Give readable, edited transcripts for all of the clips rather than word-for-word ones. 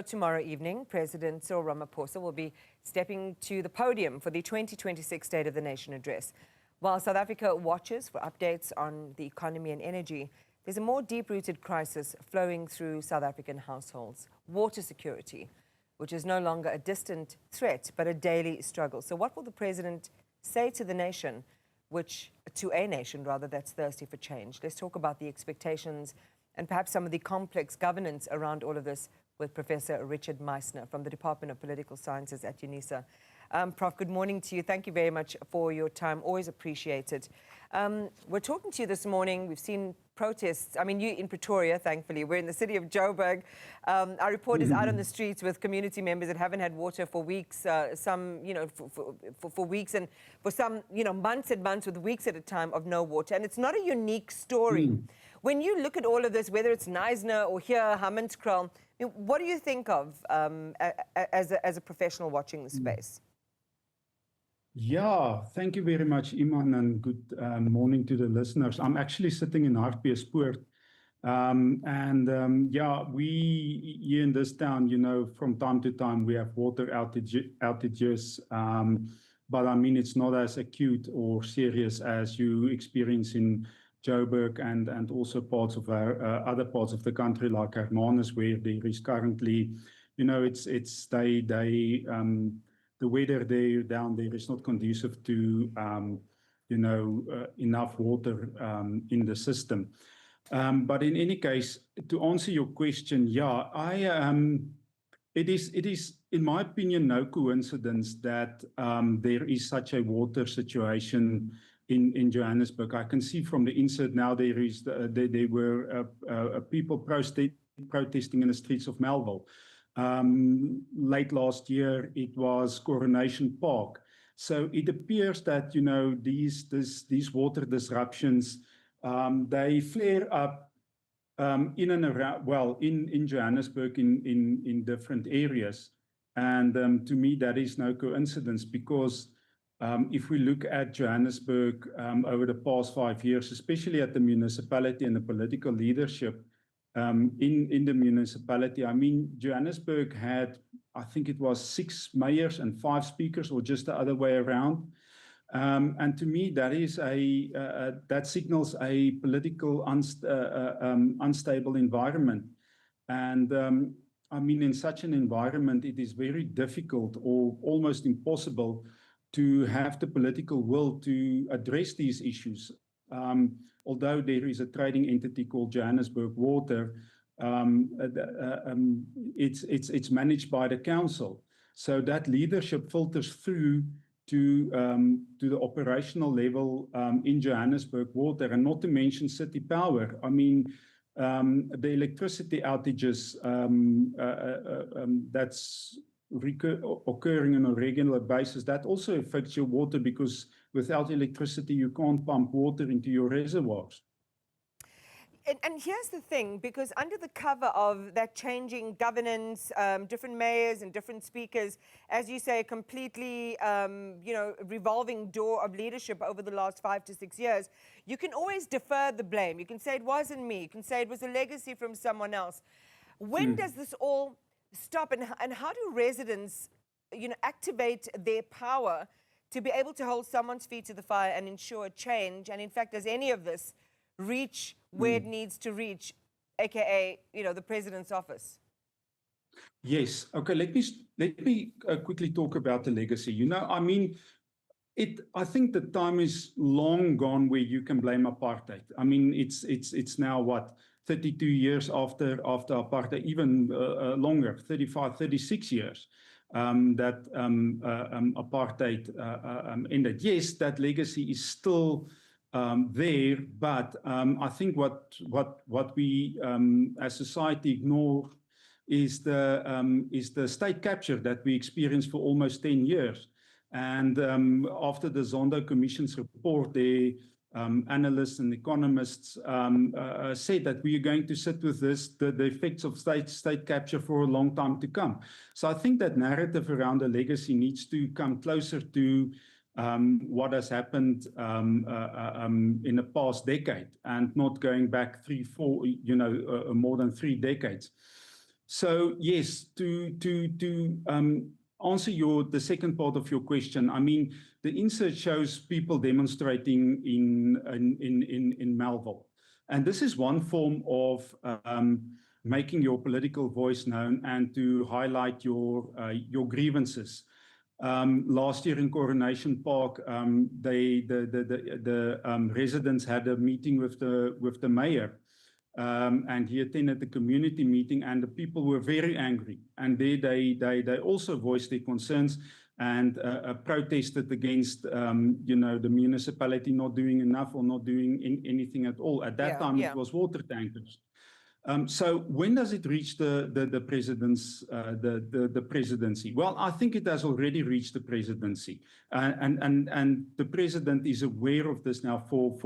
Tomorrow evening, President Cyril Ramaphosa will be stepping to the podium for the 2026 State of the Nation address. While South Africa watches for updates on the economy and energy, there's a more deep-rooted crisis flowing through South African households: water security, which is no longer a distant threat, but a daily struggle. So what will the president say to a nation that's thirsty for change? Let's talk about the expectations and perhaps some of the complex governance around all of this with Professor Richard Meisner from the Department of Political Sciences at UNISA. Prof, good morning to you. Thank you very much for your time. Always appreciated. We're talking to you this morning. We've seen protests. I mean, you in Pretoria, thankfully. We're in the city of Joburg. Our report is out on the streets with community members that haven't had water for weeks, some, for weeks, and for some, months and months with weeks at a time of no water. And it's not a unique story. When you look at all of this, whether it's Knysna or here, Hammanskraal, what do you think of as a professional watching the space? Yeah, thank you very much, Iman, and good morning to the listeners. I'm actually sitting in Hartbeespoort. We here in this town, from time to time we have water outages, but I mean, it's not as acute or serious as you experience in Joburg and also parts of our other parts of the country like Hermanus, where there is currently, the weather there down there is not conducive to enough water in the system. But in any case, to answer your question, it is in my opinion no coincidence that there is such a water situation in Johannesburg. I can see from the insert now there were people protesting in the streets of Melville. Late last year, it was Coronation Park. So it appears that these water disruptions they flare up in and around, in Johannesburg in different areas. And to me, that is no coincidence, because if we look at Johannesburg over the past 5 years, especially at the municipality and the political leadership in the municipality, I mean, Johannesburg had, I think it was 6 mayors and 5 speakers, or just the other way around. And to me, that is that signals a political unstable environment. And I mean, in such an environment, it is very difficult or almost impossible to have the political will to address these issues. Although there is a trading entity called Johannesburg Water, it's managed by the council. So that leadership filters through to the operational level in Johannesburg Water, and not to mention City Power. I mean, the electricity outages that's occurring on a regular basis, that also affects your water, because without electricity you can't pump water into your reservoirs. And here's the thing, because under the cover of that changing governance, different mayors and different speakers, as you say, completely, revolving door of leadership over the last 5 to 6 years, you can always defer the blame. You can say it wasn't me. You can say it was a legacy from someone else. When does this all stop, and how do residents, activate their power to be able to hold someone's feet to the fire and ensure change? And in fact, does any of this reach where it needs to reach, aka, the president's office? Yes. Okay. Let me quickly talk about the legacy. I mean, I think the time is long gone where you can blame apartheid. I mean, it's now what, 32 years after apartheid, even longer, 35, 36 years that apartheid ended. Yes, that legacy is still there, but I think what we as society ignore is the state capture that we experienced for almost 10 years. And after the Zondo Commission's report, analysts and economists said that we are going to sit with the effects of state capture for a long time to come. So I think that narrative around the legacy needs to come closer to what has happened in the past decade, and not going back 3, 4, more than 3 decades. So yes, to answer the second part of your question, I mean, the insert shows people demonstrating in Melville, and this is one form of making your political voice known and to highlight your grievances. Last year in Coronation Park, the residents had a meeting with the mayor. And he attended the community meeting, and the people were very angry. And they also voiced their concerns and protested against, the municipality not doing enough or not doing anything at all. At that time, it was water tankers. So when does it reach the president's the presidency? Well, I think it has already reached the presidency, and the president is aware of this now for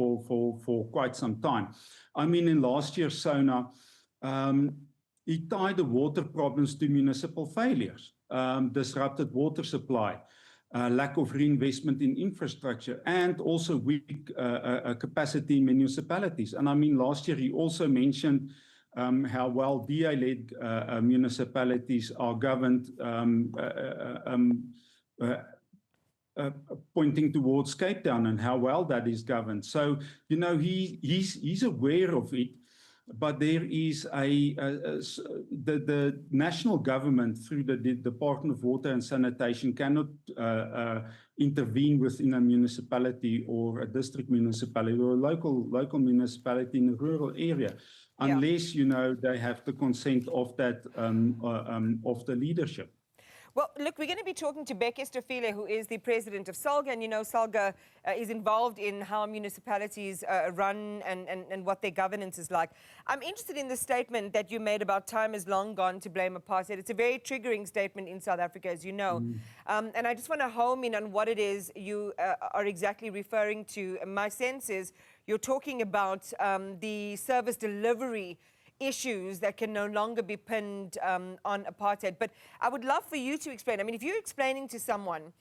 quite some time. I mean, in last year's SONA, he tied the water problems to municipal failures, disrupted water supply, lack of reinvestment in infrastructure, and also weak capacity in municipalities. And I mean, last year he also mentioned how well DA-led municipalities are governed, pointing towards Cape Town and how well that is governed. So, he's aware of it, but there is the national government through the Department of Water and Sanitation cannot intervene within a municipality or a district municipality or a local municipality in a rural area, unless they have the consent of that of the leadership. Well, look, we're going to be talking to Becky Stofile, who is the president of SALGA. And, SALGA is involved in how municipalities run and what their governance is like. I'm interested in the statement that you made about time is long gone to blame apartheid. It's a very triggering statement in South Africa, as you know. And I just want to home in on what it is you are exactly referring to. My sense is you're talking about the service delivery issues that can no longer be pinned on apartheid. But I would love for you to explain. I mean, if you're explaining to someone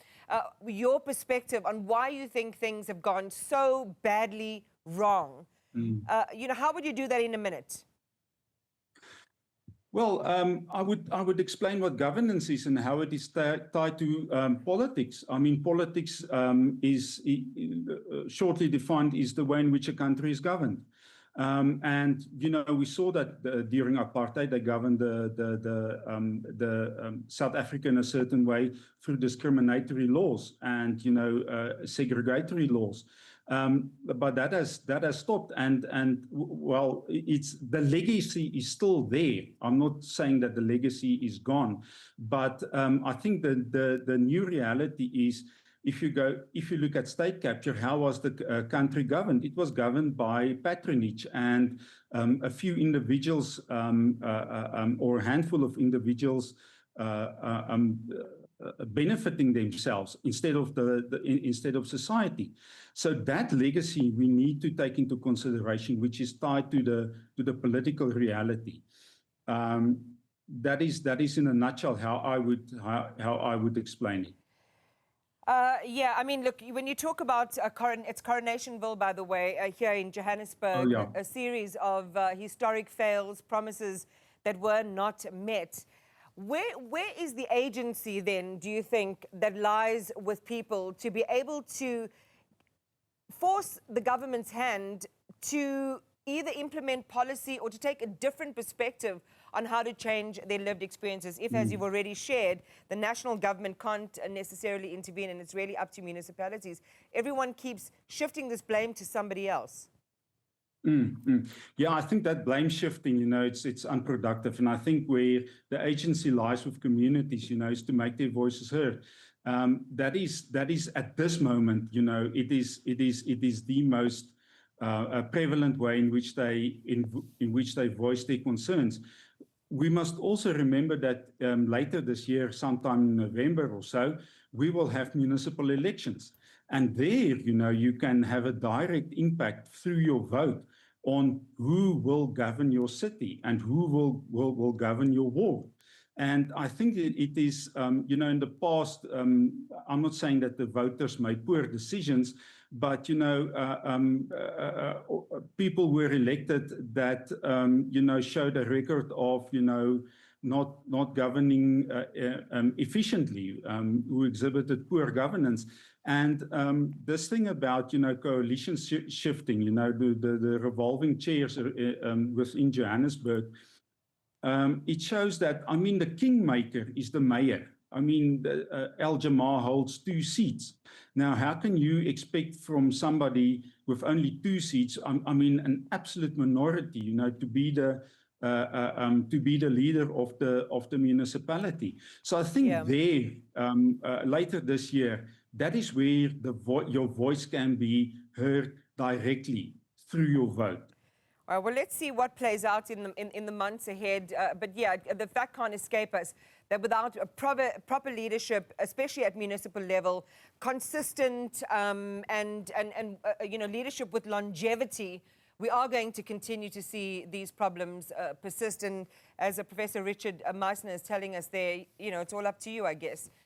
your perspective on why you think things have gone so badly wrong, how would you do that in a minute? Well, I would explain what governance is and how it is tied to politics. I mean, politics is shortly defined is the way in which a country is governed. And we saw that during apartheid, they governed the South Africa in a certain way through discriminatory laws and segregatory laws. But that has stopped, and well, the legacy is still there. I'm not saying that the legacy is gone, but I think the new reality is, if you look at state capture, how was the country governed? It was governed by patronage and a few individuals or a handful of individuals benefiting themselves instead of instead of society. So that legacy we need to take into consideration, which is tied to the political reality. That is in a nutshell how I would explain it. Yeah, I mean, look, when you talk about it's Coronationville, by the way, here in Johannesburg, a series of historic fails, promises that were not met. Where is the agency then, do you think, that lies with people to be able to force the government's hand to either implement policy or to take a different perspective on how to change their lived experiences? If, as you've already shared, the national government can't necessarily intervene and it's really up to municipalities, everyone keeps shifting this blame to somebody else. Yeah, I think that blame shifting, it's unproductive. And I think where the agency lies with communities, is to make their voices heard. That is at this moment, it is the most prevalent way in which they voice their concerns. We must also remember that later this year, sometime in November or so, we will have municipal elections. And there, you can have a direct impact through your vote on who will govern your city and who will govern your ward. And I think it is, in the past, I'm not saying that the voters made poor decisions, but, people were elected that, showed a record of, not governing efficiently, who exhibited poor governance. And this thing about, coalition shifting, the revolving chairs within Johannesburg, it shows that, I mean, the kingmaker is the mayor. I mean, Al Jamaa holds 2 seats. Now, how can you expect from somebody with only 2 seats, I mean, an absolute minority, to be the leader of the municipality? So I think later this year, that is where your voice can be heard directly through your vote. All right, well, let's see what plays out in the months ahead. But yeah, the fact can't escape us that without a proper leadership, especially at municipal level, consistent leadership with longevity, we are going to continue to see these problems persist. And as Professor Richard Meisner is telling us there, it's all up to you, I guess.